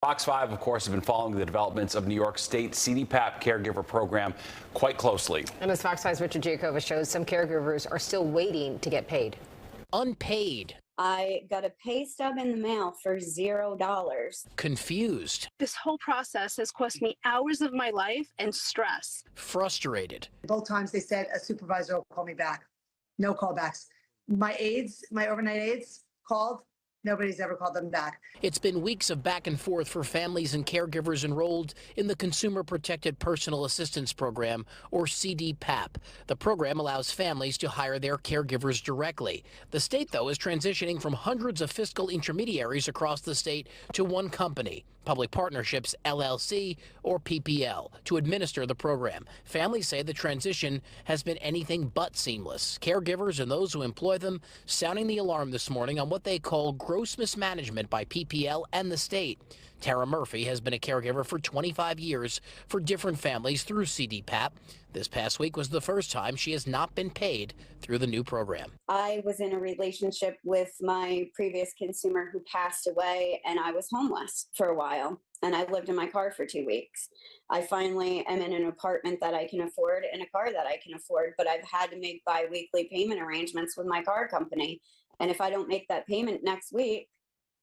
Fox 5, of course, has been following the developments of New York State CDPAP caregiver program quite closely. And as Fox 5's Richard Giacovas shows, some caregivers are still waiting to get paid. Unpaid. I got a pay stub in the mail for $0. Confused. This whole process has cost me hours of my life and stress. Frustrated. Both times they said a supervisor will call me back. No callbacks. My aides, my overnight aides called. Nobody's ever called them back. It's been weeks of back and forth for families and caregivers enrolled in the Consumer Protected Personal Assistance Program, or CDPAP. The program allows families to hire their caregivers directly. The state, though, is transitioning from hundreds of fiscal intermediaries across the state to one company, Public Partnerships LLC, or PPL, to administer the program. Families say the transition has been anything but seamless. Caregivers and those who employ them sounding the alarm this morning on what they call gross mismanagement by PPL and the state. Tara Murphy has been a caregiver for 25 years for different families through CDPAP. This past week was the first time she has not been paid through the new program. I was in a relationship with my previous consumer who passed away, and I was homeless for a while, and I lived in my car for 2 weeks. I finally am in an apartment that I can afford and a car that I can afford, but I've had to make bi-weekly payment arrangements with my car company. And if I don't make that payment next week,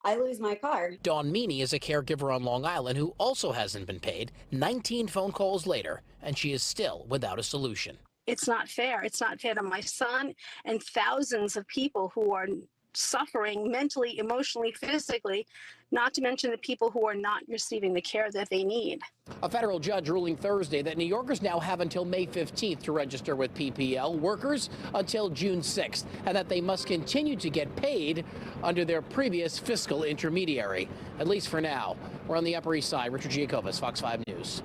I lose my car. Dawn Meany is a caregiver on Long Island who also hasn't been paid. 19 phone calls later, and she is still without a solution. It's not fair. It's not fair to my son and thousands of people who are suffering mentally, emotionally, physically, not to mention the people who are not receiving the care that they need. A federal judge ruling Thursday that New Yorkers now have until May 15th to register with PPL, workers until June 6th, and that they must continue to get paid under their previous fiscal intermediary, at least for now. We're on the Upper East Side. Richard Giacovas, Fox 5 News.